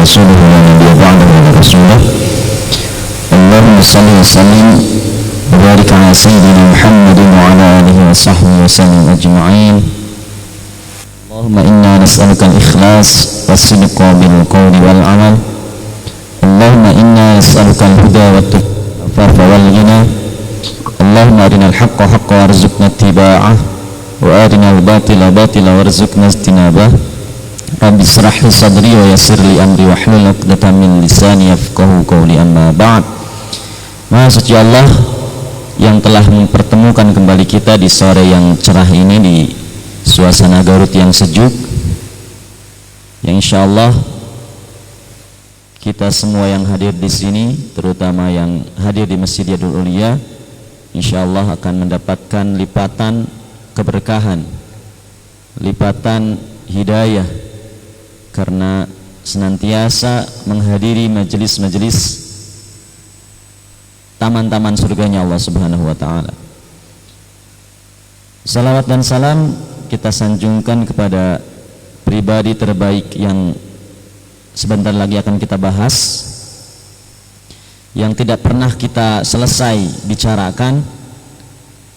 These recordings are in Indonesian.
ورسوله لا نبي بعده ورسوله اللهم صل وسلم وبارك على سيدنا محمد وعلى آله وصحبه وسلم أجمعين. اللهم إنا نسألك الإخلاص والصدق بالقول والعمل. اللهم إنا نسألك الهدى والعفاف والغنى. اللهم أرنا الحق حقا وارزقنا اتباعه وأرنا الباطل باطلا وارزقنا اجتنابه. رب اشرح لي صدري ويسر لي أمري واحلل عقدة من لساني يفقهوا قولي. أما بعد. Maha suci Allah yang telah mempertemukan kembali kita di sore yang cerah ini di suasana Garut yang sejuk, yang insya Allah kita semua yang hadir di sini, terutama yang hadir di Masjid Yadul Ulia, insya Allah akan mendapatkan lipatan keberkahan, lipatan hidayah, karena senantiasa menghadiri majelis-majelis taman-taman surganya Allah Subhanahu wa Ta'ala. Salawat dan salam kita sanjungkan kepada pribadi terbaik yang sebentar lagi akan kita bahas, yang tidak pernah kita selesai bicarakan,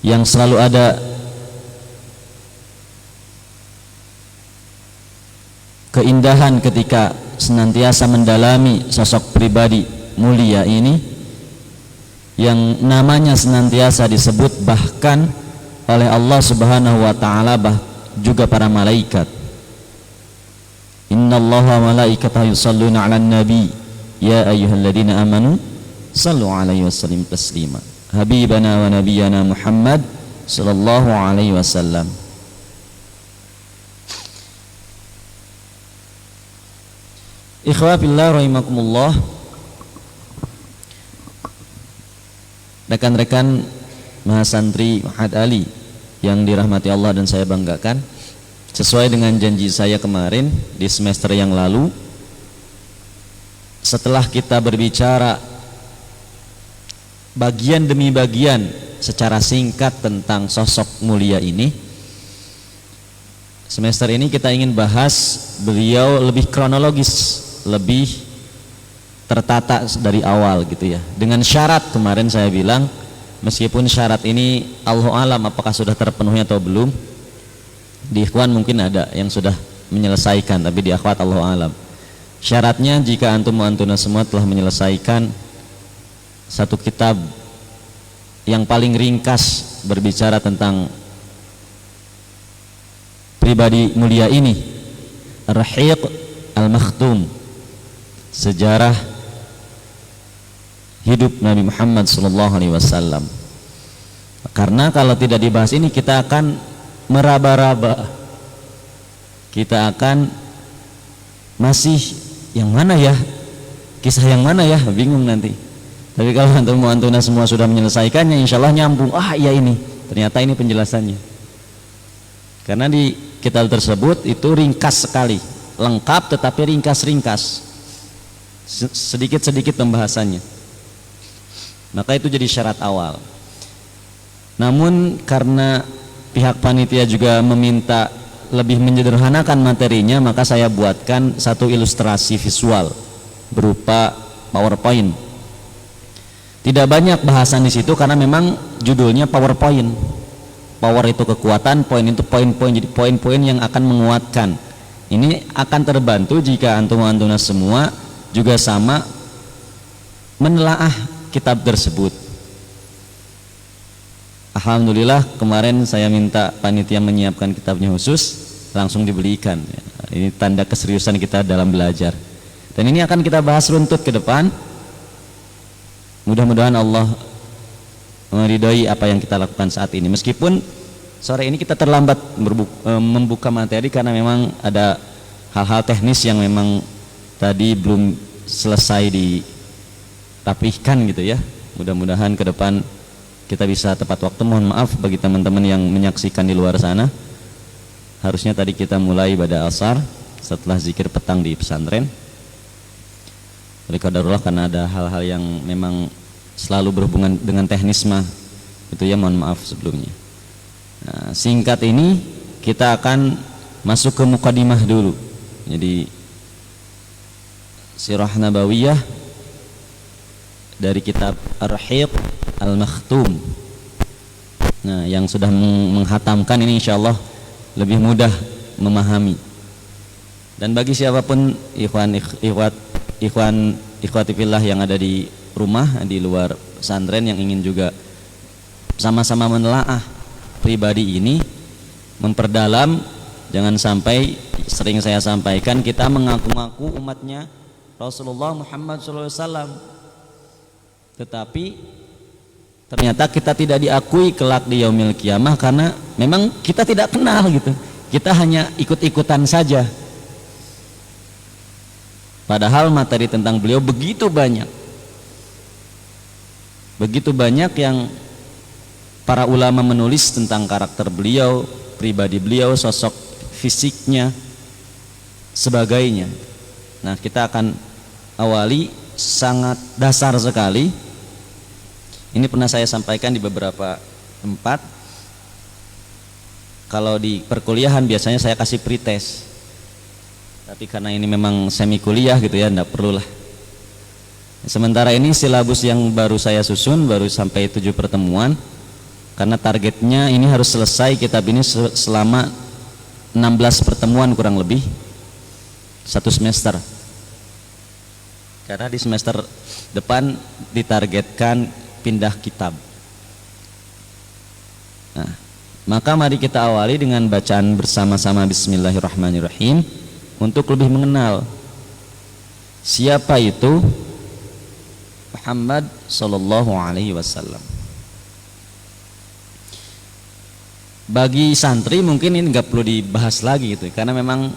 yang selalu ada keindahan ketika senantiasa mendalami sosok pribadi mulia ini, yang namanya senantiasa disebut bahkan oleh Allah Subhanahu wa Ta'ala, juga para malaikat. Innallaha wa malaikatahu yusholluna 'alan nabi ya ayyuhalladzina amanu shallu 'alaihi wasallimu taslima. Habibana wa nabiyyana Muhammad sallallahu alaihi wasallam. Ikhwa fillah rahimakumullah. Rekan-rekan mahasantri Muhammad Ali yang dirahmati Allah dan saya banggakan, sesuai dengan janji saya kemarin di semester yang lalu, setelah kita berbicara bagian demi bagian secara singkat tentang sosok mulia ini, semester ini kita ingin bahas beliau lebih kronologis, lebih tertata dari awal gitu ya, dengan syarat. Kemarin saya bilang meskipun syarat ini Allahu alam apakah sudah terpenuhi atau belum. Di ikhwan mungkin ada yang sudah menyelesaikan, tapi di akhwat Allahu alam. Syaratnya jika antum wa antuna semua telah menyelesaikan satu kitab yang paling ringkas berbicara tentang pribadi mulia ini, Ar-Rahiq Al-Makhtum, sejarah hidup Nabi Muhammad SAW. Karena kalau tidak dibahas ini kita akan meraba-raba, kita akan masih yang mana ya, kisah yang mana ya, bingung nanti. Tapi kalau antum antuna semua sudah menyelesaikannya, insya Allah nyambung. Ah iya, ini ternyata ini penjelasannya. Karena di kitab tersebut itu ringkas sekali, lengkap tetapi ringkas-ringkas, sedikit-sedikit pembahasannya. Maka itu jadi syarat awal. Namun karena pihak panitia juga meminta lebih menyederhanakan materinya, maka saya buatkan satu ilustrasi visual berupa PowerPoint. Tidak banyak bahasan di situ karena memang judulnya PowerPoint. Power itu kekuatan, point itu poin-poin, jadi poin-poin yang akan menguatkan. Ini akan terbantu jika antum-antuna semua juga sama menelaah kitab tersebut. Alhamdulillah kemarin saya minta panitia menyiapkan kitabnya khusus, langsung dibelikan. Ini tanda keseriusan kita dalam belajar. Dan ini akan kita bahas runtut ke depan. Mudah-mudahan Allah meridhai apa yang kita lakukan saat ini. Meskipun sore ini kita terlambat membuka materi karena memang ada hal-hal teknis yang memang tadi belum selesai dirapihkan gitu ya. Mudah-mudahan ke depan kita bisa tepat waktu. Mohon maaf bagi teman-teman yang menyaksikan di luar sana. Harusnya tadi kita mulai pada asar setelah zikir petang di pesantren. Oleh qadarullah karena ada hal-hal yang memang selalu berhubungan dengan teknis itu ya, mohon maaf sebelumnya. Nah, singkat ini kita akan masuk ke mukadimah dulu. Jadi Sirah Nabawiyah dari kitab Ar-Rahiq Al-Makhtum. Nah, yang sudah menghatamkan ini insyaallah lebih mudah memahami. Dan bagi siapapun ikhwati fillah yang ada di rumah, di luar pesantren yang ingin juga sama-sama menelaah pribadi ini, memperdalam, jangan sampai sering saya sampaikan kita mengaku-ngaku umatnya Rasulullah Muhammad SAW, tetapi ternyata kita tidak diakui kelak di yaumil kiamah karena memang kita tidak kenal gitu. Kita hanya ikut-ikutan saja. Padahal materi tentang beliau begitu banyak. Begitu banyak yang para ulama menulis tentang karakter beliau, pribadi beliau, sosok fisiknya, sebagainya. Nah, kita akan awali sangat dasar sekali. Ini pernah saya sampaikan di beberapa tempat. Kalau di perkuliahan biasanya saya kasih pretest, tapi karena ini memang semi kuliah gitu ya, enggak perlulah. Sementara ini silabus yang baru saya susun, baru sampai 7 pertemuan, karena targetnya ini harus selesai kitab ini selama 16 pertemuan kurang lebih, 1 semester. Karena di semester depan ditargetkan pindah kitab. Nah, maka mari kita awali dengan bacaan bersama-sama Bismillahirrahmanirrahim untuk lebih mengenal siapa itu Muhammad sallallahu alaihi wasallam. Bagi santri mungkin ini nggak perlu dibahas lagi gitu, karena memang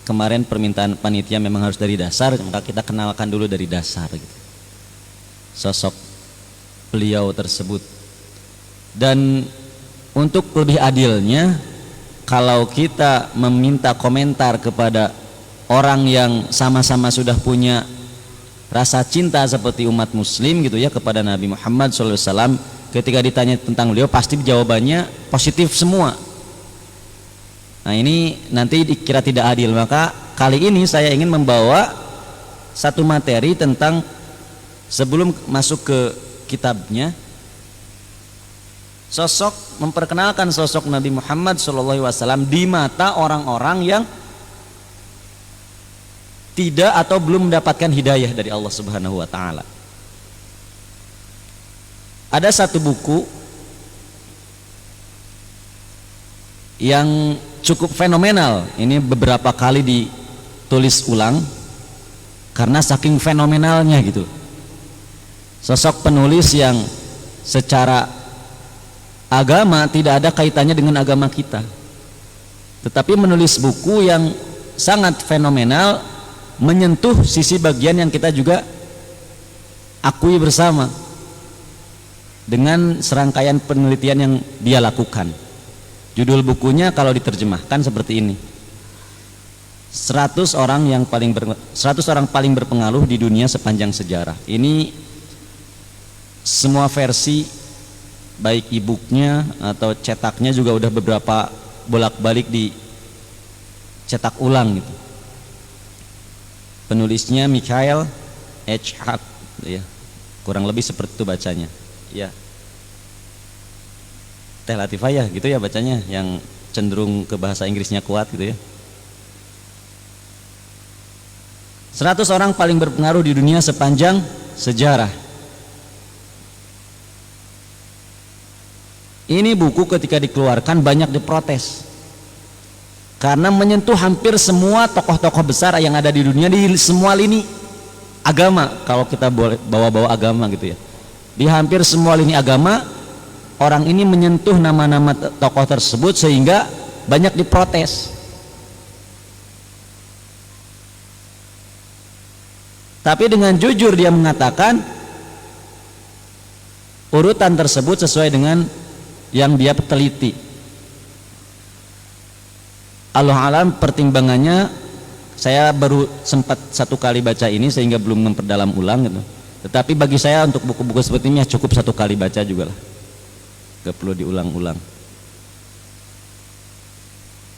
kemarin permintaan panitia memang harus dari dasar, maka kita kenalkan dulu dari dasar gitu, sosok beliau tersebut. Dan untuk lebih adilnya, kalau kita meminta komentar kepada orang yang sama-sama sudah punya rasa cinta seperti umat muslim gitu ya kepada Nabi Muhammad SAW, ketika ditanya tentang beliau pasti jawabannya positif semua. Nah, ini nanti dikira tidak adil. Maka kali ini saya ingin membawa satu materi tentang, sebelum masuk ke kitabnya, memperkenalkan sosok Nabi Muhammad SAW di mata orang-orang yang tidak atau belum mendapatkan hidayah dari Allah Subhanahu wa Ta'ala. Ada satu buku yang cukup fenomenal, ini beberapa kali ditulis ulang karena saking fenomenalnya gitu. Sosok penulis yang secara agama tidak ada kaitannya dengan agama kita, tetapi menulis buku yang sangat fenomenal, menyentuh sisi bagian yang kita juga akui bersama dengan serangkaian penelitian yang dia lakukan. Judul bukunya kalau diterjemahkan seperti ini: 100 orang paling berpengaruh di dunia sepanjang sejarah. Ini semua versi, baik e-booknya atau cetaknya juga udah beberapa bolak-balik dicetak ulang gitu. Penulisnya Mikhail H. Hart ya, kurang lebih seperti itu bacanya ya, Teh Latifah ya gitu ya bacanya, yang cenderung ke bahasa Inggrisnya kuat gitu ya. 100 orang paling berpengaruh di dunia sepanjang sejarah. Ini buku ketika dikeluarkan banyak diprotes karena menyentuh hampir semua tokoh-tokoh besar yang ada di dunia, di semua lini agama. Kalau kita boleh bawa-bawa agama gitu ya, di hampir semua lini agama orang ini menyentuh nama-nama tokoh tersebut sehingga banyak diprotes. Tapi dengan jujur dia mengatakan urutan tersebut sesuai dengan yang dia teliti. Allah alam pertimbangannya, saya baru sempat 1 kali baca ini sehingga belum memperdalam ulang gitu. Tetapi bagi saya untuk buku-buku seperti ini ya cukup 1 kali baca juga lah, gak perlu diulang-ulang.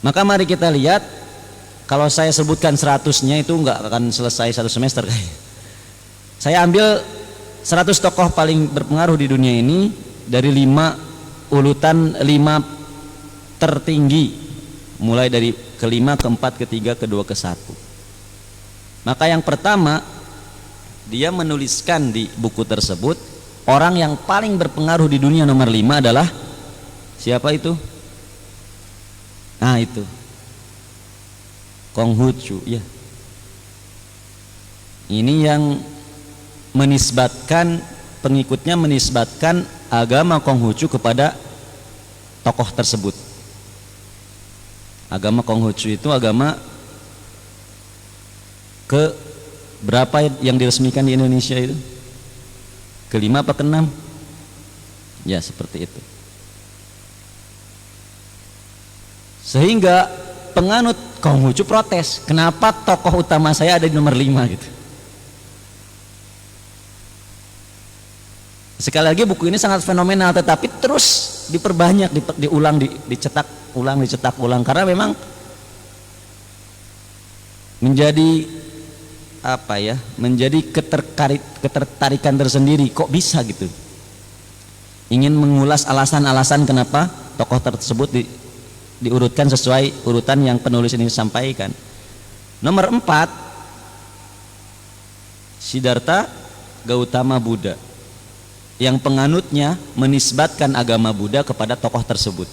Maka mari kita lihat Kalau saya sebutkan 100-nya itu nggak akan selesai satu semester kayaknya. Saya ambil 100 tokoh paling berpengaruh di dunia ini dari 5 urutan 5 tertinggi, mulai dari kelima, keempat, ketiga, kedua, ke satu. Maka yang pertama, dia menuliskan di buku tersebut, orang yang paling berpengaruh di dunia nomor 5 adalah siapa itu? Nah itu Konghucu, ya. Ini yang menisbatkan, pengikutnya menisbatkan agama Konghucu kepada tokoh tersebut. Agama Konghucu itu agama ke berapa yang diresmikan di Indonesia itu? Kelima apa keenam? Ya seperti itu. Sehingga penganut Konghucu protes, kenapa tokoh utama saya ada di nomor 5 gitu. Sekali lagi buku ini sangat fenomenal, tetapi terus diperbanyak, diulang, dicetak ulang karena memang menjadi apa ya, menjadi ketertarikan tersendiri, kok bisa gitu. Ingin mengulas alasan-alasan kenapa tokoh tersebut diurutkan sesuai urutan yang penulis ini sampaikan. Nomor 4, Siddhartha Gautama Buddha, yang penganutnya menisbatkan agama Buddha kepada tokoh tersebut.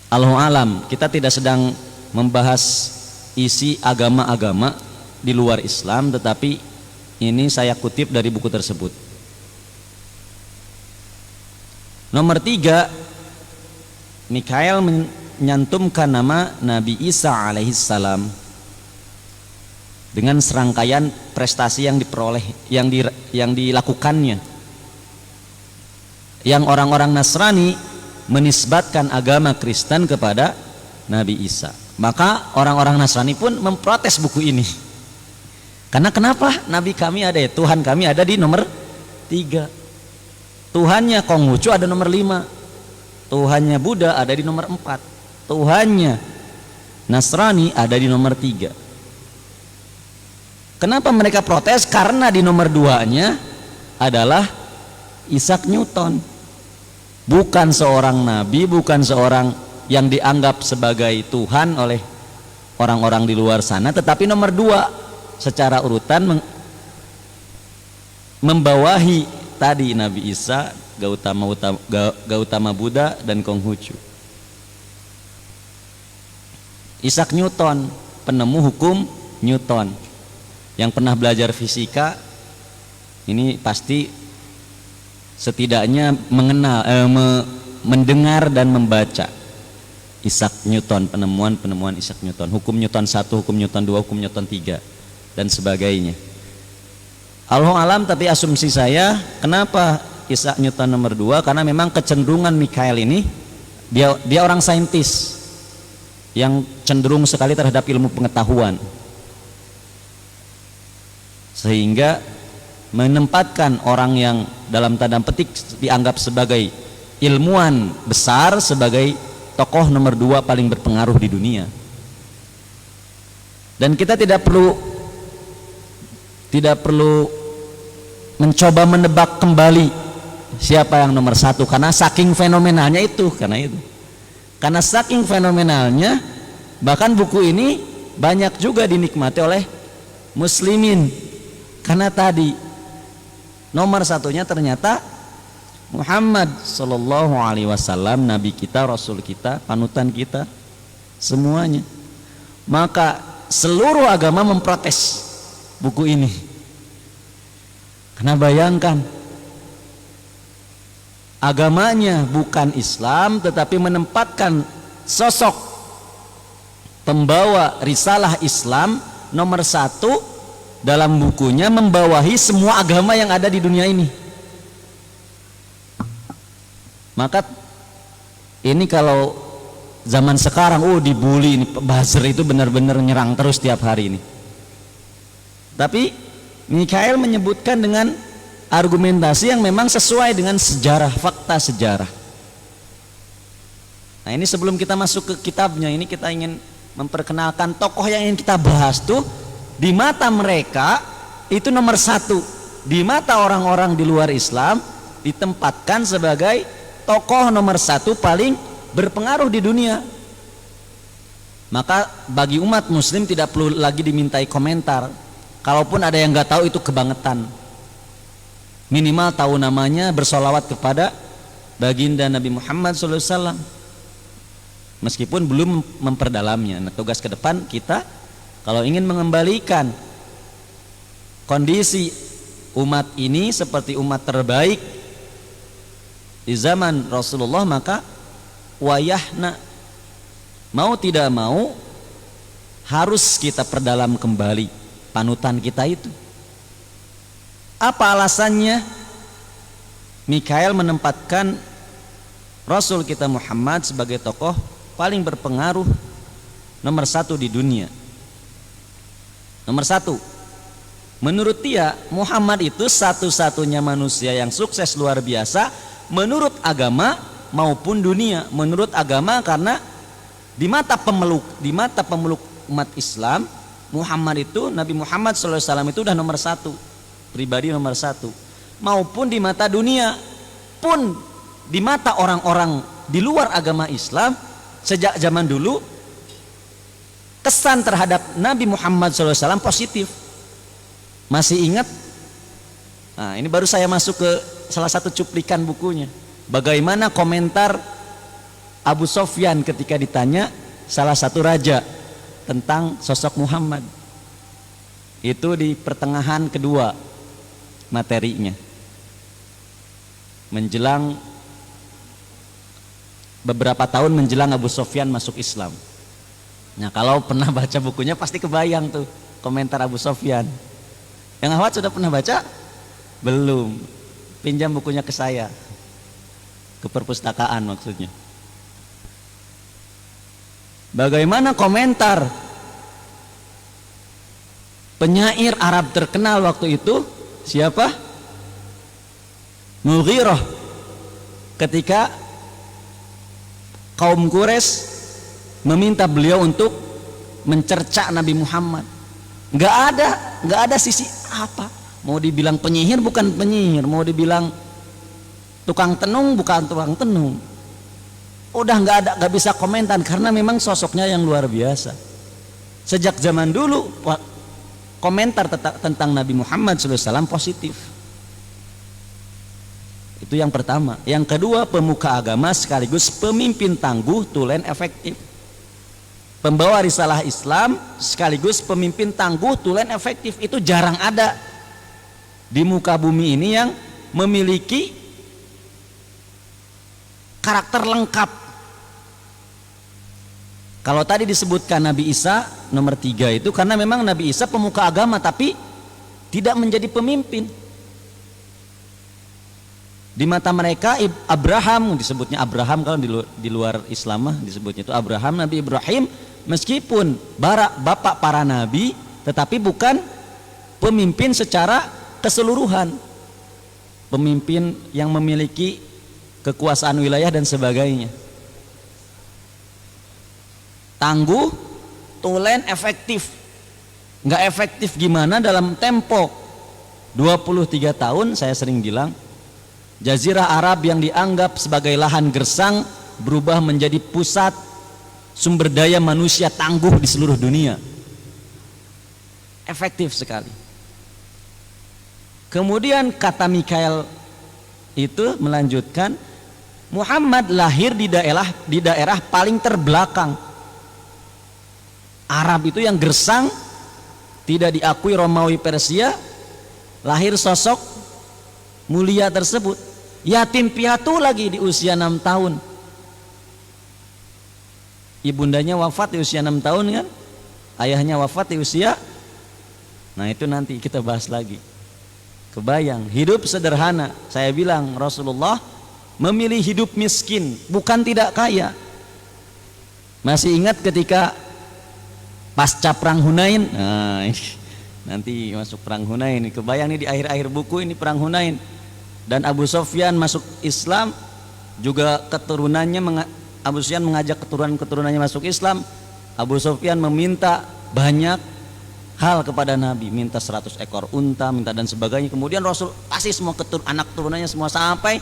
Allahu alam, kita tidak sedang membahas isi agama-agama di luar Islam, tetapi ini saya kutip dari buku tersebut. Nomor 3, Mikhail menyantumkan nama Nabi Isa alaihissalam dengan serangkaian prestasi yang diperoleh, yang dilakukannya, yang orang-orang Nasrani menisbatkan agama Kristen kepada Nabi Isa. Maka orang-orang Nasrani pun memprotes buku ini, karena kenapa Nabi kami ada, Tuhan kami ada di nomor 3, Tuhannya Konghucu ada nomor 5, Tuhannya Buddha ada di nomor 4, Tuhannya Nasrani ada di nomor 3. Kenapa mereka protes? Karena di nomor 2-nya adalah Isaac Newton, bukan seorang nabi, bukan seorang yang dianggap sebagai Tuhan oleh orang-orang di luar sana, tetapi nomor 2 secara urutan membawahi tadi Nabi Isa, Gautama Buddha, dan Konghucu. Isaac Newton, penemu hukum Newton. Yang pernah belajar fisika ini pasti setidaknya mendengar dan membaca Isaac Newton, penemuan Isaac Newton, hukum Newton 1, hukum Newton 2, hukum Newton 3, dan sebagainya. Allahu alam, tapi asumsi saya kenapa Isaac Newton nomor 2, karena memang kecenderungan Mikhail ini dia orang saintis yang cenderung sekali terhadap ilmu pengetahuan, sehingga menempatkan orang yang dalam tanda petik dianggap sebagai ilmuwan besar sebagai tokoh nomor 2 paling berpengaruh di dunia. Dan kita tidak perlu mencoba menebak kembali siapa yang nomor 1, karena saking fenomenalnya itu. Karena saking fenomenalnya, bahkan buku ini banyak juga dinikmati oleh muslimin, karena tadi nomor 1-nya ternyata Muhammad Sallallahu Alaihi Wasallam, Nabi kita, Rasul kita, panutan kita, semuanya. Maka seluruh agama memprotes buku ini, karena bayangkan agamanya bukan Islam, tetapi menempatkan sosok pembawa risalah Islam nomor 1 dalam bukunya, membawahi semua agama yang ada di dunia ini. Maka ini kalau zaman sekarang dibully, ini buzzer itu benar-benar nyerang terus tiap hari ini. Tapi Mikhail menyebutkan dengan argumentasi yang memang sesuai dengan sejarah, fakta sejarah. Nah ini sebelum kita masuk ke kitabnya, ini kita ingin memperkenalkan tokoh yang ingin kita bahas tuh di mata mereka itu nomor satu, di mata orang-orang di luar Islam ditempatkan sebagai tokoh nomor satu paling berpengaruh di dunia. Maka bagi umat muslim tidak perlu lagi dimintai komentar. Kalaupun ada yang nggak tahu itu kebangetan, minimal tahu namanya, bersolawat kepada baginda Nabi Muhammad SAW, meskipun belum memperdalamnya. Nah, tugas ke depan kita kalau ingin mengembalikan kondisi umat ini seperti umat terbaik di zaman Rasulullah, maka wayahna, mau tidak mau harus kita perdalam kembali panutan kita itu. Apa alasannya? Mikael menempatkan Rasul kita Muhammad sebagai tokoh paling berpengaruh nomor satu di dunia. Nomor satu, menurut dia Muhammad itu satu-satunya manusia yang sukses luar biasa menurut agama maupun dunia. Menurut agama karena di mata pemeluk umat Islam, Muhammad itu, Nabi Muhammad SAW itu udah nomor satu, pribadi nomor satu. Maupun di mata dunia, pun di mata orang-orang di luar agama Islam sejak zaman dulu kesan terhadap Nabi Muhammad SAW positif. Masih ingat? Nah, ini baru saya masuk ke salah satu cuplikan bukunya. Bagaimana komentar Abu Sofyan ketika ditanya salah satu raja tentang sosok Muhammad. Itu di pertengahan kedua materinya. Menjelang beberapa tahun menjelang Abu Sofyan masuk Islam. Nah, kalau pernah baca bukunya pasti kebayang tuh komentar Abu Sofyan. Yang awal sudah pernah baca? Belum. Pinjam bukunya ke saya, ke perpustakaan maksudnya. Bagaimana komentar penyair Arab terkenal waktu itu? Siapa? Mughirah. Ketika kaum Quraisy meminta beliau untuk mencerca Nabi Muhammad, nggak ada sisi apa. Mau dibilang penyihir bukan penyihir, mau dibilang tukang tenung bukan tukang tenung. Udah nggak bisa komentar karena memang sosoknya yang luar biasa. Sejak zaman dulu komentar tentang Nabi Muhammad SAW positif. Itu yang pertama. Yang kedua, pemuka agama sekaligus pemimpin tangguh, tulen, efektif. Pembawa risalah Islam sekaligus pemimpin tangguh, tulen, efektif. Itu jarang ada di muka bumi ini yang memiliki karakter lengkap. Kalau tadi disebutkan Nabi Isa nomor 3 itu karena memang Nabi Isa pemuka agama tapi tidak menjadi pemimpin. Di mata mereka Abraham, disebutnya Abraham, kalau di luar Islam mah disebutnya itu Abraham, Nabi Ibrahim, meskipun bapak para nabi tetapi bukan pemimpin secara keseluruhan, pemimpin yang memiliki kekuasaan wilayah dan sebagainya. Tangguh, tulen, efektif. Nggak efektif gimana dalam tempo 23 tahun. Saya sering bilang Jazirah Arab yang dianggap sebagai lahan gersang berubah menjadi pusat sumber daya manusia tangguh di seluruh dunia. Efektif sekali. Kemudian kata Mikael itu melanjutkan, Muhammad lahir di daerah paling terbelakang. Arab itu yang gersang, tidak diakui Romawi Persia, lahir sosok mulia tersebut. Yatim piatu lagi di usia 6 tahun. Ibundanya wafat di usia 6 tahun kan? Ayahnya wafat di usia. Nah, itu nanti kita bahas lagi. Kebayang, hidup sederhana. Saya bilang Rasulullah memilih hidup miskin, bukan tidak kaya. Masih ingat ketika pasca perang Hunain? Nah, nanti masuk perang Hunain. Kebayang nih di akhir-akhir buku ini perang Hunain. Dan Abu Sofyan masuk Islam, juga keturunannya Abu Sufyan mengajak keturunan-keturunannya masuk Islam. Abu Sufyan meminta banyak hal kepada Nabi, minta 100 ekor unta, minta dan sebagainya. Kemudian Rasul kasih semua anak turunannya semua, sampai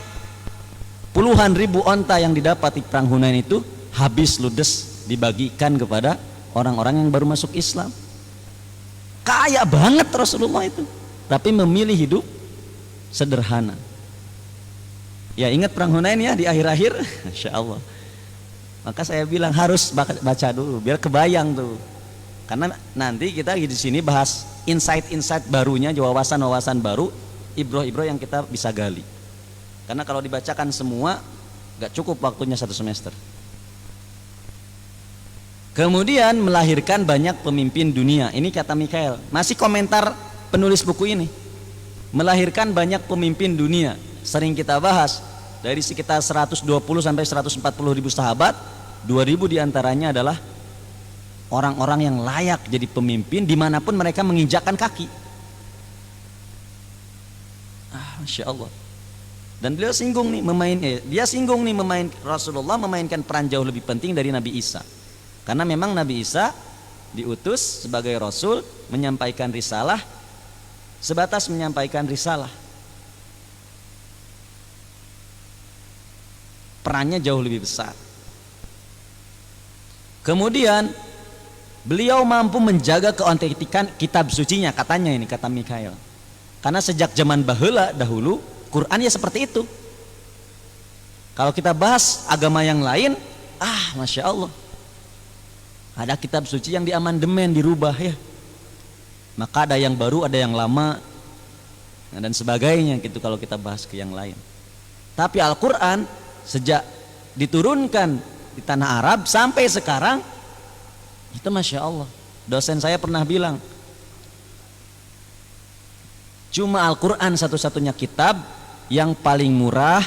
puluhan ribu onta yang didapat di perang Hunain itu habis ludes dibagikan kepada orang-orang yang baru masuk Islam. Kaya banget Rasulullah itu, tapi memilih hidup sederhana. Ya ingat perang Hunain ya di akhir-akhir, Masya Allah. Maka saya bilang harus baca dulu biar kebayang tuh. Karena nanti kita di sini bahas insight-insight barunya, wawasan-wawasan baru, ibroh-ibroh yang kita bisa gali. Karena kalau dibacakan semua gak cukup waktunya 1 semester. Kemudian melahirkan banyak pemimpin dunia. Ini kata Mikhail, masih komentar penulis buku ini. Melahirkan banyak pemimpin dunia. Sering kita bahas, dari sekitar 120 sampai 140 ribu sahabat, 2000 diantaranya adalah orang-orang yang layak jadi pemimpin dimanapun mereka menginjakkan kaki. Masya Allah. Dan beliau singgung nih Rasulullah memainkan peran jauh lebih penting dari Nabi Isa. Karena memang Nabi Isa diutus sebagai Rasul menyampaikan risalah, sebatas menyampaikan risalah. Perannya jauh lebih besar. Kemudian beliau mampu menjaga keautentikan kitab sucinya, katanya ini, kata Mikhail. Karena sejak zaman baheula dahulu Quran ya seperti itu. Kalau kita bahas agama yang lain, Masya Allah, ada kitab suci yang diamandemen, dirubah ya. Maka ada yang baru, ada yang lama, dan sebagainya gitu kalau kita bahas ke yang lain. Tapi Al-Quran sejak diturunkan di tanah Arab sampai sekarang, itu Masya Allah. Dosen saya pernah bilang, cuma Al-Quran satu-satunya kitab yang paling murah,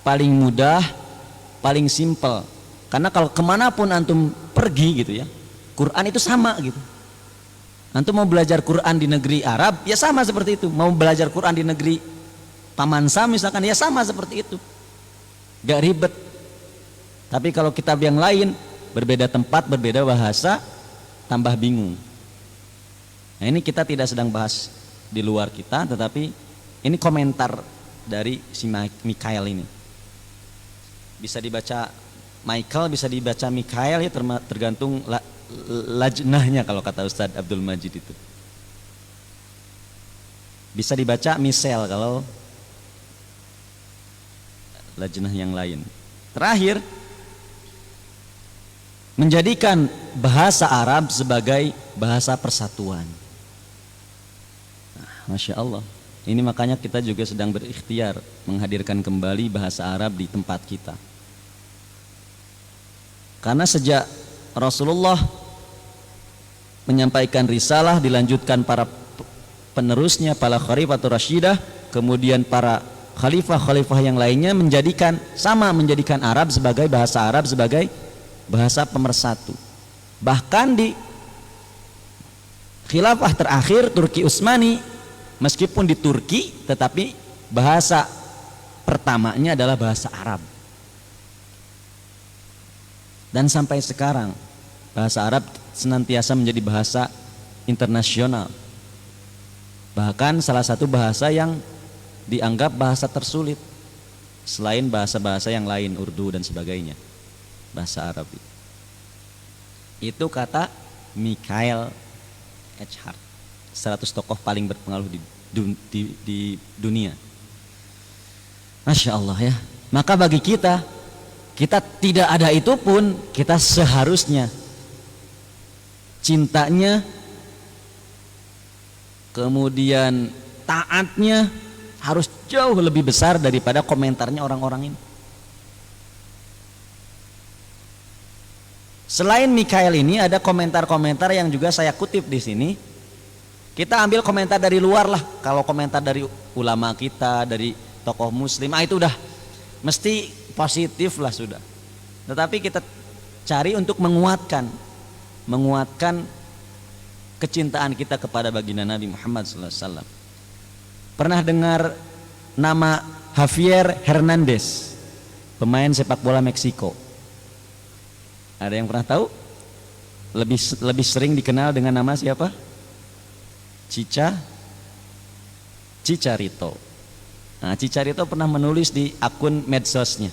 paling mudah, paling simpel. Karena kalau kemanapun antum pergi gitu ya, Quran itu sama gitu. Antum mau belajar Quran di negeri Arab, ya sama seperti itu. Mau belajar Quran di negeri Paman Sam misalkan, ya sama seperti itu. Gak ribet. Tapi kalau kitab yang lain, berbeda tempat, berbeda bahasa, tambah bingung. Nah ini kita tidak sedang bahas di luar kita, tetapi ini komentar dari si Mikhail ini. Bisa dibaca Michael, bisa dibaca Mikhail ya, tergantung lajnahnya kalau kata Ustadz Abdul Majid itu. Bisa dibaca Michel kalau lajnah yang lain. Terakhir, menjadikan bahasa Arab sebagai bahasa persatuan. Masya Allah. Ini makanya kita juga sedang berikhtiar menghadirkan kembali bahasa Arab di tempat kita. Karena sejak Rasulullah menyampaikan risalah, dilanjutkan para penerusnya, para Khalifatul Rasyidah, kemudian para khalifah-khalifah yang lainnya menjadikan Arab sebagai bahasa Arab, sebagai bahasa pemersatu. Bahkan di khilafah terakhir Turki Utsmani, meskipun di Turki tetapi bahasa pertamanya adalah bahasa Arab. Dan sampai sekarang bahasa Arab senantiasa menjadi bahasa internasional. Bahkan salah satu bahasa yang dianggap bahasa tersulit selain bahasa-bahasa yang lain, Urdu dan sebagainya, bahasa Arab. Itu kata Mikhail Eichhardt, 100 tokoh paling berpengaruh di dunia. Masya Allah ya. Maka bagi kita tidak ada itu pun, kita seharusnya cintanya, kemudian taatnya harus jauh lebih besar daripada komentarnya orang-orang ini. Selain Mikhail ini ada komentar-komentar yang juga saya kutip di sini. Kita ambil komentar dari luar lah. Kalau komentar dari ulama kita, dari tokoh muslim, itu udah mesti positif lah sudah. Tetapi kita cari untuk menguatkan kecintaan kita kepada baginda Nabi Muhammad SAW. Pernah dengar nama Javier Hernandez, pemain sepak bola Meksiko? Ada yang pernah tahu? lebih sering dikenal dengan nama siapa? Cicarito. Nah, Cicarito pernah menulis di akun medsosnya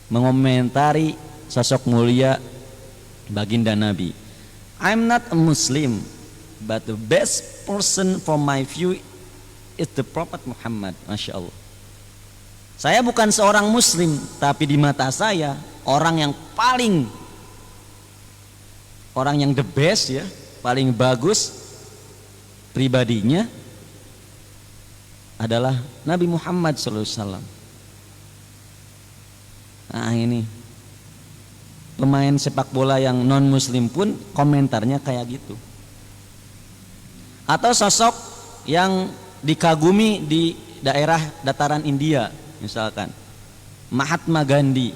mengomentari sosok mulia baginda Nabi. I'm not a Muslim, but the best person from my view is the Prophet Muhammad. Masya Allah. Saya bukan seorang Muslim, tapi di mata saya orang yang the best ya, paling bagus pribadinya adalah Nabi Muhammad SAW. Nah ini pemain sepak bola yang non Muslim pun komentarnya kayak gitu. Atau sosok yang dikagumi di daerah dataran India, misalkan Mahatma Gandhi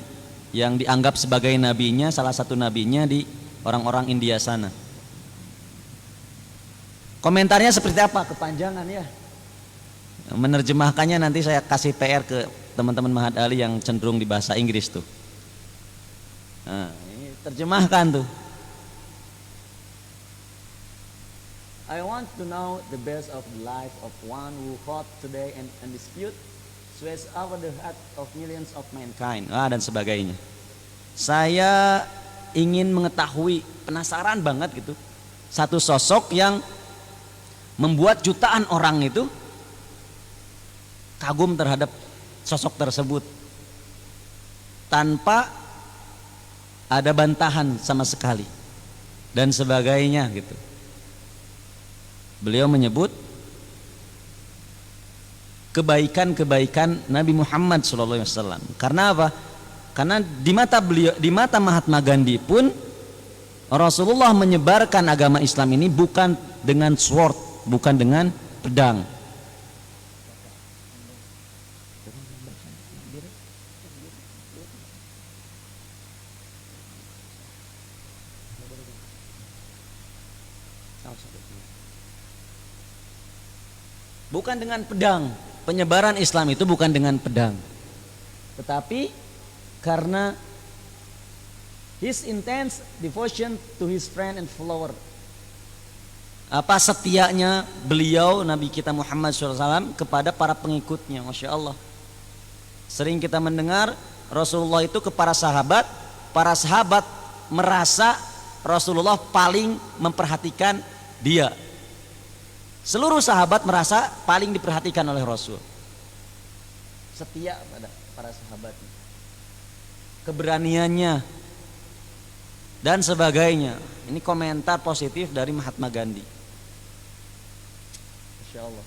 yang dianggap sebagai nabinya, salah satu nabinya di orang-orang India sana. Komentarnya seperti apa? Kepanjangan ya. Menerjemahkannya nanti saya kasih PR ke teman-teman Mahat Ali yang cenderung di bahasa Inggris tuh. Nah, ini terjemahkan tuh. I want to know the best of the life of one who fought today and undisputed sweats over the heart of millions of mankind. Dan sebagainya. Saya ingin mengetahui, penasaran banget gitu, satu sosok yang membuat jutaan orang itu kagum terhadap sosok tersebut tanpa ada bantahan sama sekali dan sebagainya gitu. Beliau menyebut kebaikan-kebaikan Nabi Muhammad SAW. Karena apa? Karena di mata beliau, di mata Mahatma Gandhi pun Rasulullah menyebarkan agama Islam ini bukan dengan sword, bukan dengan pedang. Bukan dengan pedang. Penyebaran Islam itu bukan dengan pedang, tetapi karena his intense devotion to his friend and follower. Apa setianya beliau Nabi kita Muhammad SAW kepada para pengikutnya. Masya Allah. Sering kita mendengar Rasulullah itu ke para sahabat merasa Rasulullah paling memperhatikan dia. Seluruh sahabat merasa paling diperhatikan oleh Rasul. Setia pada para sahabatnya, keberaniannya dan sebagainya. Ini komentar positif dari Mahatma Gandhi. Masya Allah.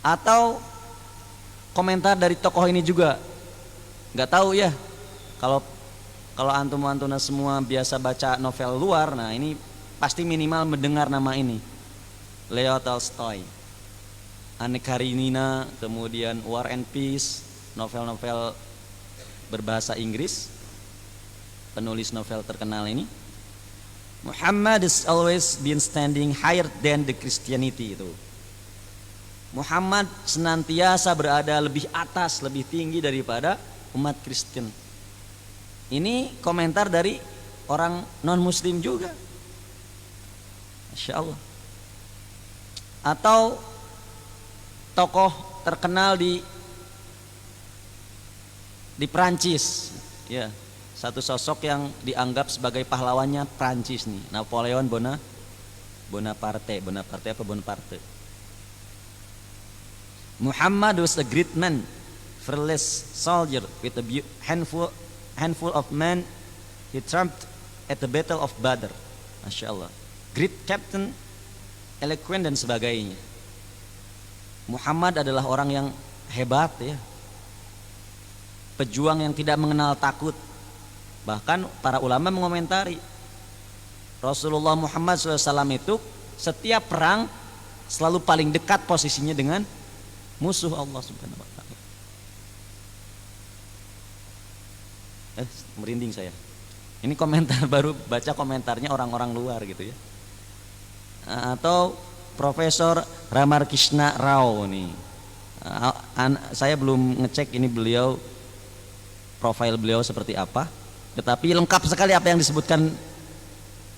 Atau komentar dari tokoh ini juga, nggak tahu ya. Kalau antum-antuna semua biasa baca novel luar, nah ini pasti minimal mendengar nama ini. Leo Tolstoy, Anne Karenina, kemudian War and Peace, novel-novel berbahasa Inggris, penulis novel terkenal ini. Muhammad has always been standing higher than the Christianity itu. Muhammad senantiasa berada lebih atas, lebih tinggi daripada umat Kristen. Ini komentar dari orang non-Muslim juga. Masya Allah. Atau tokoh terkenal di Prancis, ya, satu sosok yang dianggap sebagai pahlawannya Prancis nih, Napoleon Bonaparte. Muhammad was a great man, fearless soldier with a handful of men. He triumphed at the Battle of Badr. Masya Allah. Great captain, eloquent dan sebagainya. Muhammad adalah orang yang hebat ya, pejuang yang tidak mengenal takut. Bahkan para ulama mengomentari Rasulullah Muhammad SAW itu setiap perang selalu paling dekat posisinya dengan musuh Allah Subhanahu wa Ta'ala. Merinding saya. Ini komentar baru, baca komentarnya orang-orang luar gitu ya. Atau Profesor Ramarkrishna Rao nih. Saya belum ngecek ini beliau, profil beliau seperti apa. Tetapi lengkap sekali apa yang disebutkan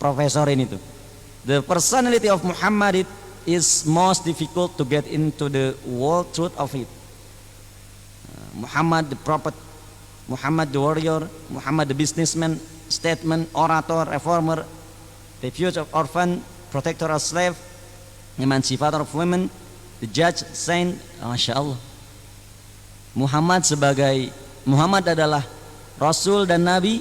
profesor ini tuh. The personality of Muhammad is most difficult to get into the whole truth of it. Muhammad the prophet, Muhammad the warrior, Muhammad the businessman, statesman, orator, reformer, refuge of orphan, protector of slave, emancipator of women, the judge, saint. Masya Allah. Muhammad adalah Rasul dan Nabi.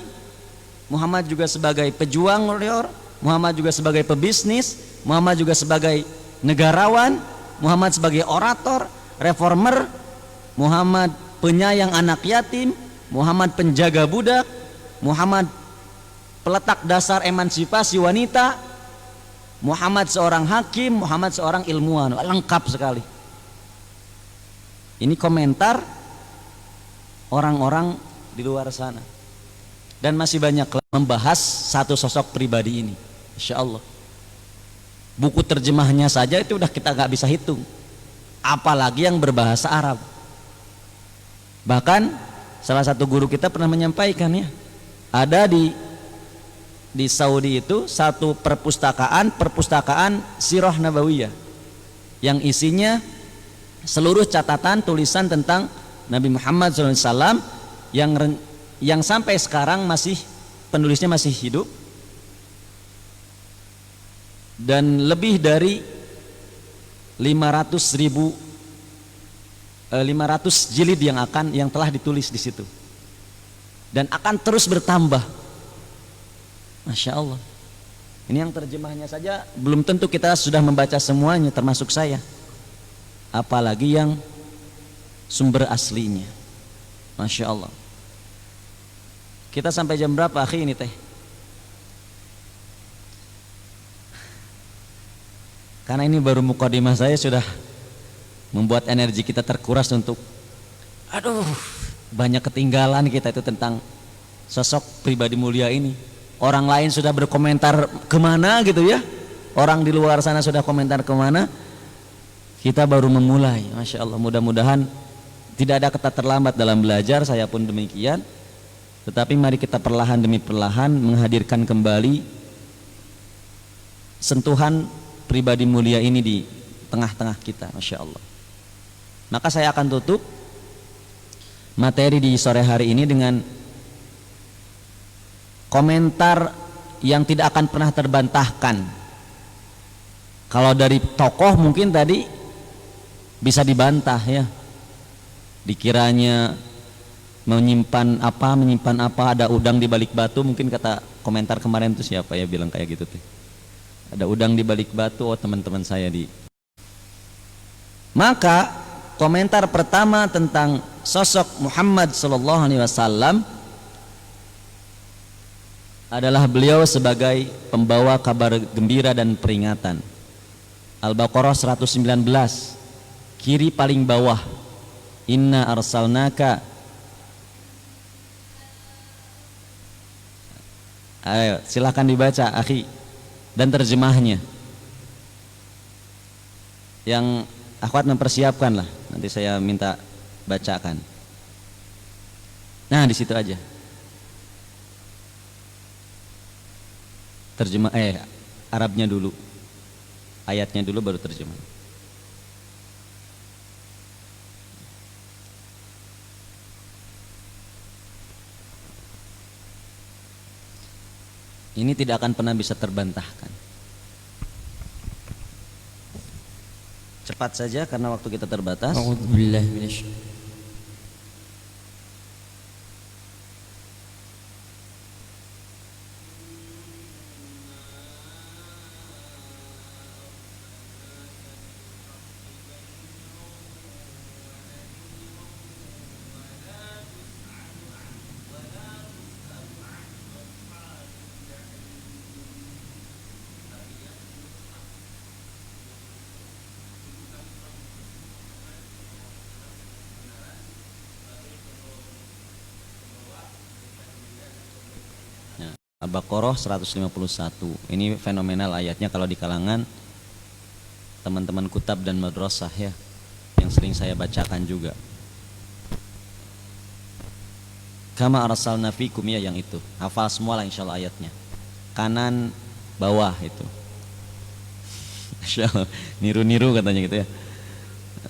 Muhammad juga sebagai pejuang warrior. Muhammad juga sebagai pebisnis. Muhammad juga sebagai negarawan. Muhammad sebagai orator, reformer. Muhammad penyayang anak yatim. Muhammad penjaga budak. Muhammad peletak dasar emansipasi wanita. Muhammad seorang hakim. Muhammad seorang ilmuwan. Lengkap sekali. Ini komentar orang-orang di luar sana, dan masih banyak membahas satu sosok pribadi ini. Insya Allah buku terjemahnya saja itu udah kita nggak bisa hitung, apalagi yang berbahasa Arab. Bahkan salah satu guru kita pernah menyampaikan, ya, ada di Saudi itu satu perpustakaan Sirah Nabawiyah yang isinya seluruh catatan tulisan tentang Nabi Muhammad SAW yang sampai sekarang masih penulisnya masih hidup, dan lebih dari 500 jilid yang telah ditulis di situ, dan akan terus bertambah. Masya Allah. Ini yang terjemahnya saja belum tentu kita sudah membaca semuanya, termasuk saya, apalagi yang sumber aslinya. Masya Allah. Kita sampai jam berapa akhi ini teh? Karena ini baru mukadimah, saya sudah membuat energi kita terkuras untuk banyak ketinggalan kita itu tentang sosok pribadi mulia ini. Orang lain sudah berkomentar kemana gitu ya, orang di luar sana sudah komentar kemana, kita baru memulai. Masya Allah. Mudah-mudahan tidak ada kata terlambat dalam belajar, saya pun demikian. Tetapi mari kita perlahan demi perlahan menghadirkan kembali sentuhan pribadi mulia ini di tengah-tengah kita. Masya Allah. Maka saya akan tutup materi di sore hari ini dengan komentar yang tidak akan pernah terbantahkan. Kalau dari tokoh mungkin tadi bisa dibantah, ya, dikiranya menyimpan apa, ada udang di balik batu. Mungkin kata komentar kemarin itu siapa ya bilang kayak gitu tuh, ada udang di balik batu. Oh, teman-teman saya di. Maka komentar pertama tentang sosok Muhammad sallallahu alaihi wasallam adalah beliau sebagai pembawa kabar gembira dan peringatan. Al-Baqarah 119, kiri paling bawah. Inna arsalnaka. Ayo silahkan dibaca akhi, dan terjemahnya yang akhwat mempersiapkan lah, nanti saya minta bacakan. Nah, di situ aja terjemah Arabnya dulu, ayatnya dulu baru terjemah. Ini tidak akan pernah bisa terbantahkan. Cepat saja karena waktu kita terbatas. A'udzubillahi minasyaitonir. Al-Baqarah 151. Ini fenomenal ayatnya kalau di kalangan teman-teman kutab dan madrasah, ya, yang sering saya bacakan juga. Kama arsalna fikum, ya yang itu. Hafal semua lah insyaallah ayatnya. Kanan bawah itu. Insyaallah niru-niru katanya gitu ya.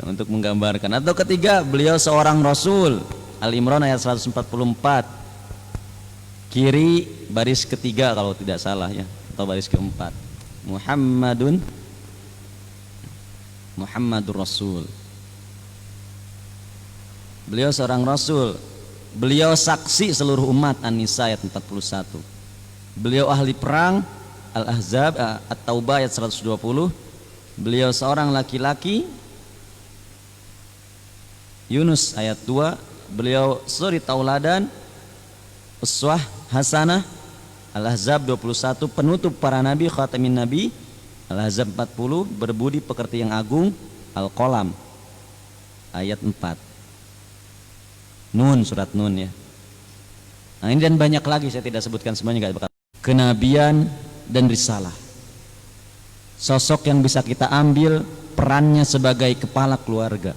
Untuk menggambarkan. Atau ketiga, beliau seorang rasul. Al-Imran ayat 144. Kiri baris ketiga kalau tidak salah ya, atau baris keempat. Muhammadur Rasul. Beliau seorang rasul. Beliau saksi seluruh umat, An-Nisa ayat 41. Beliau ahli perang, Al-Ahzab, At-Taubah ayat 120. Beliau seorang laki-laki, Yunus ayat 2. Beliau suri tauladan, uswah hasanah, Al-Ahzab 21. Penutup para nabi, khatamin nabi, Al-Ahzab 40. Berbudi pekerti yang agung, Al-Qalam ayat 4. Nun, surat Nun ya. Nah ini dan banyak lagi, saya tidak sebutkan semuanya, gak bakal. Kenabian dan risalah. Sosok yang bisa kita ambil perannya sebagai kepala keluarga.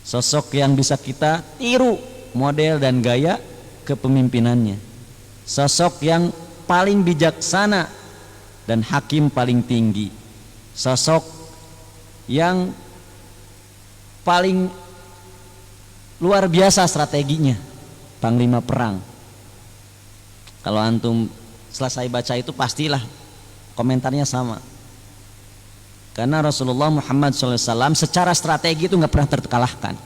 Sosok yang bisa kita tiru model dan gaya kepemimpinannya. Sosok yang paling bijaksana dan hakim paling tinggi. Sosok yang paling luar biasa strateginya, panglima perang. Kalau antum selesai baca itu pastilah komentarnya sama. Karena Rasulullah Muhammad SAW secara strategi itu nggak pernah terkalahkan.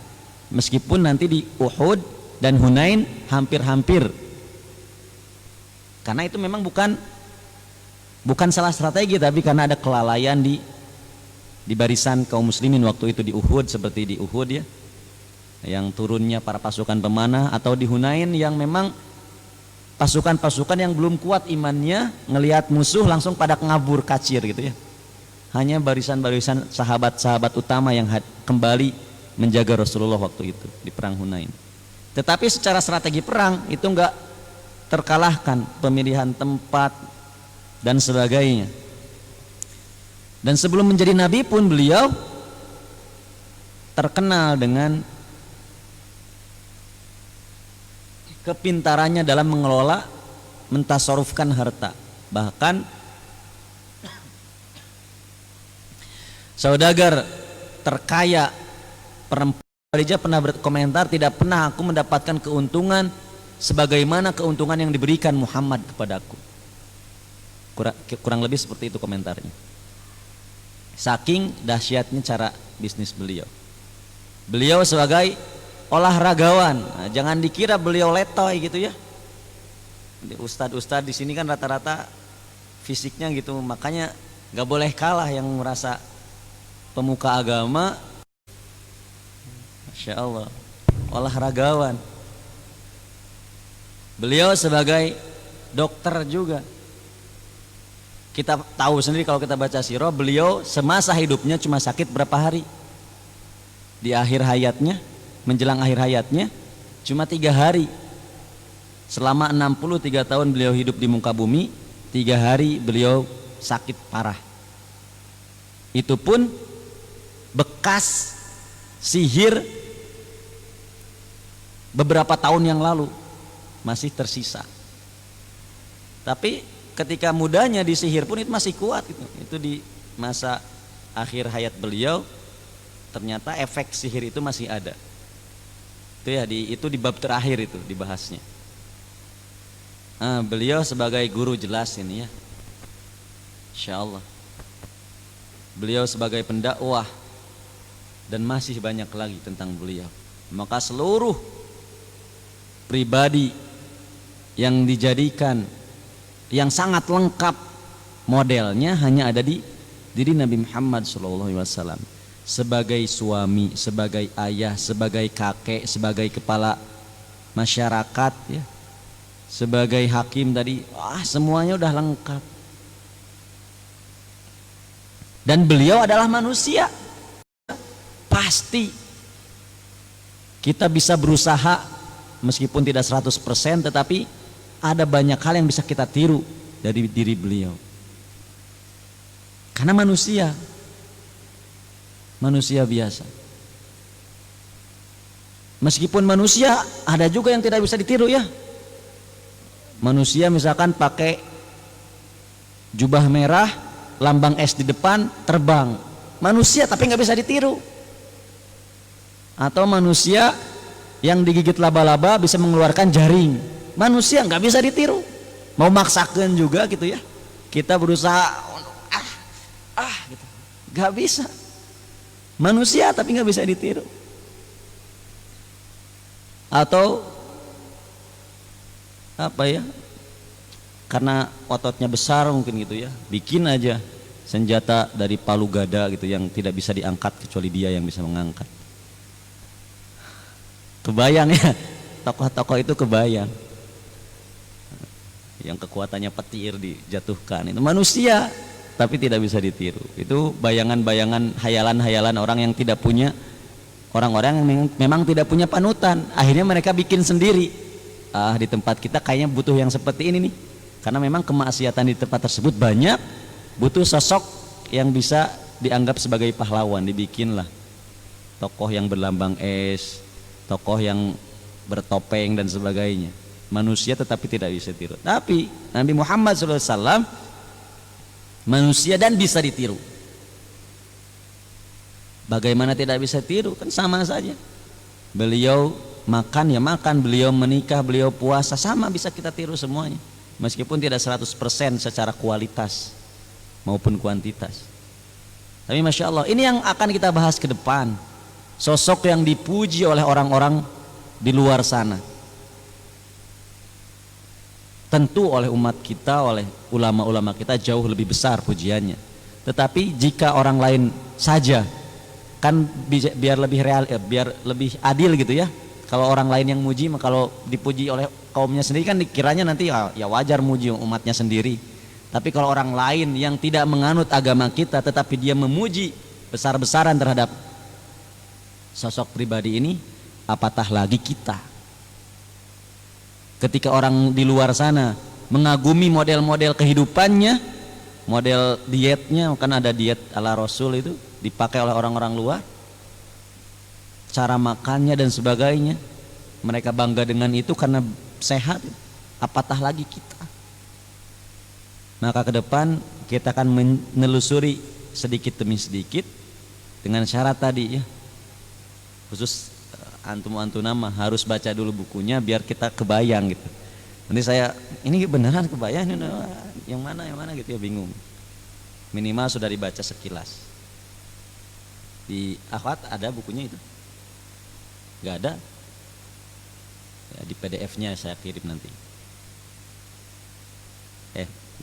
Meskipun nanti di Uhud dan Hunain hampir-hampir. Karena itu memang bukan salah strategi, tapi karena ada kelalaian di barisan kaum muslimin waktu itu di Uhud, seperti di Uhud ya, yang turunnya para pasukan pemanah, atau di Hunain yang memang pasukan-pasukan yang belum kuat imannya, ngelihat musuh langsung pada ngabur kacir gitu ya. Hanya barisan-barisan sahabat-sahabat utama yang kembali menjaga Rasulullah waktu itu di perang Hunain. Tetapi secara strategi perang itu enggak terkalahkan, pemilihan tempat dan sebagainya. Dan sebelum menjadi nabi pun beliau terkenal dengan kepintarannya dalam mengelola, mentasarufkan harta. Bahkan saudagar terkaya perempuan Khadijah pernah berkomentar, tidak pernah aku mendapatkan keuntungan sebagaimana keuntungan yang diberikan Muhammad kepadaku. Kurang lebih seperti itu komentarnya. Saking dahsyatnya cara bisnis beliau. Beliau sebagai olahragawan, nah, jangan dikira beliau letoy gitu ya. Ustadz di sini kan rata-rata fisiknya gitu, makanya nggak boleh kalah yang merasa pemuka agama. Masya Allah, olahragawan. Beliau sebagai dokter juga. Kita tahu sendiri kalau kita baca sirah, beliau semasa hidupnya cuma sakit berapa hari. Di akhir hayatnya, menjelang akhir hayatnya cuma 3 hari. Selama 63 tahun beliau hidup di muka bumi, 3 hari beliau sakit parah. Itu pun bekas sihir beberapa tahun yang lalu masih tersisa. Tapi ketika mudanya disihir pun itu masih kuat gitu. Itu di masa akhir hayat beliau ternyata efek sihir itu masih ada. Itu ya, itu di bab terakhir itu dibahasnya. Beliau sebagai guru jelas ini ya, Insya Allah. Beliau sebagai pendakwah, dan masih banyak lagi tentang beliau. Maka seluruh pribadi yang dijadikan yang sangat lengkap modelnya hanya ada di diri Nabi Muhammad SAW. Sebagai suami, sebagai ayah, sebagai kakek, sebagai kepala masyarakat ya, sebagai hakim tadi, semuanya udah lengkap. Dan beliau adalah manusia. Pasti kita bisa berusaha meskipun tidak 100%, tetapi ada banyak hal yang bisa kita tiru dari diri beliau. Karena manusia biasa. Meskipun manusia ada juga yang tidak bisa ditiru ya. Manusia misalkan pakai jubah merah, lambang es di depan, terbang. Manusia tapi nggak bisa ditiru. Atau manusia yang digigit laba-laba bisa mengeluarkan jaring. Manusia nggak bisa ditiru. Mau maksakan juga gitu ya. Kita berusaha gitu. Nggak bisa. Manusia tapi nggak bisa ditiru. Atau apa ya, karena ototnya besar mungkin gitu ya, bikin aja senjata dari palu gada gitu yang tidak bisa diangkat kecuali dia yang bisa mengangkat. Kebayang ya, tokoh-tokoh itu kebayang yang kekuatannya petir dijatuhkan, itu manusia tapi tidak bisa ditiru. Itu bayangan-bayangan, hayalan-hayalan orang yang tidak punya, orang-orang yang memang tidak punya panutan, akhirnya mereka bikin sendiri. Di tempat kita kayaknya butuh yang seperti ini nih, karena memang kemaksiatan di tempat tersebut banyak, butuh sosok yang bisa dianggap sebagai pahlawan. Dibikinlah tokoh yang berlambang es, tokoh yang bertopeng dan sebagainya. Manusia tetapi tidak bisa tiru. Tapi Nabi Muhammad SAW manusia dan bisa ditiru. Bagaimana tidak bisa tiru? Kan sama saja. Beliau makan ya makan, beliau menikah, beliau puasa, sama bisa kita tiru semuanya. Meskipun tidak 100% secara kualitas maupun kuantitas. Tapi Masya Allah, ini yang akan kita bahas ke depan. Sosok yang dipuji oleh orang-orang di luar sana. Tentu oleh umat kita, oleh ulama-ulama kita jauh lebih besar pujiannya. Tetapi jika orang lain saja, kan biar lebih real, biar lebih adil gitu ya. Kalau orang lain yang muji, kalau dipuji oleh kaumnya sendiri kan dikiranya nanti ya wajar muji umatnya sendiri. Tapi kalau orang lain yang tidak menganut agama kita tetapi dia memuji besar-besaran terhadap sosok pribadi ini, apatah lagi kita. Ketika orang di luar sana mengagumi model-model kehidupannya, model dietnya, kan ada diet ala Rasul itu dipakai oleh orang-orang luar, cara makannya dan sebagainya, mereka bangga dengan itu karena sehat. Apatah lagi kita. Maka ke depan kita akan menelusuri sedikit demi sedikit dengan syarat tadi ya, khusus antum nama harus baca dulu bukunya biar kita kebayang gitu. Nanti saya ini beneran kebayang ini yang mana gitu ya, bingung. Minimal sudah dibaca sekilas. Di akhwat ada bukunya itu? Gak ada ya, di PDF-nya saya kirim nanti.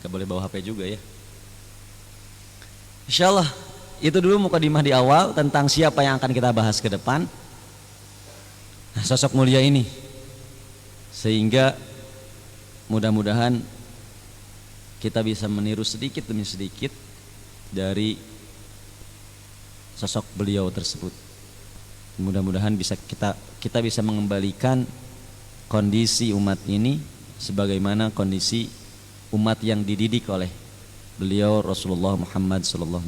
Gak boleh bawa HP juga ya. Insyaallah itu dulu mukadimah di awal tentang siapa yang akan kita bahas ke depan. Nah, sosok mulia ini, sehingga mudah-mudahan kita bisa meniru sedikit demi sedikit dari sosok beliau tersebut. Mudah-mudahan bisa kita bisa mengembalikan kondisi umat ini sebagaimana kondisi umat yang dididik oleh beliau Rasulullah Muhammad SAW.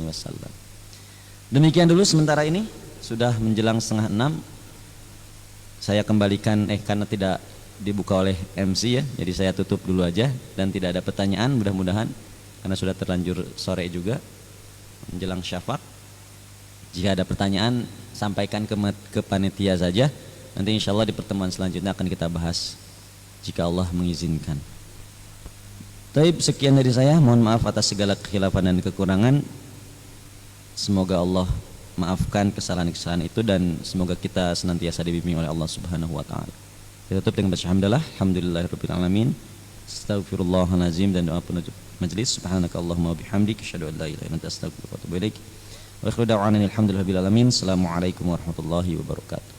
Demikian dulu sementara ini, sudah menjelang 5:30. Saya kembalikan karena tidak dibuka oleh MC ya, jadi saya tutup dulu aja dan tidak ada pertanyaan mudah-mudahan karena sudah terlanjur sore juga menjelang syafaq. Jika ada pertanyaan sampaikan ke panitia saja. Nanti insya Allah di pertemuan selanjutnya akan kita bahas jika Allah mengizinkan. Baik, sekian dari saya. Mohon maaf atas segala kekhilafan dan kekurangan. Semoga Allah maafkan kesalahan-kesalahan itu dan semoga kita senantiasa dibimbing oleh Allah Subhanahu wa taala. Kita tutup dengan baca hamdalah, alhamdulillahirabbil alamin. Astaghfirullahalazim dan doa penutup majelis. Subhanakallahumma wa bihamdika asyhadu an la ilaha illa anta astaghfiruka wa atubu ilaik. Wa akhiru da'wana alhamdulillahirabbil alamin. Assalamualaikum warahmatullahi wabarakatuh.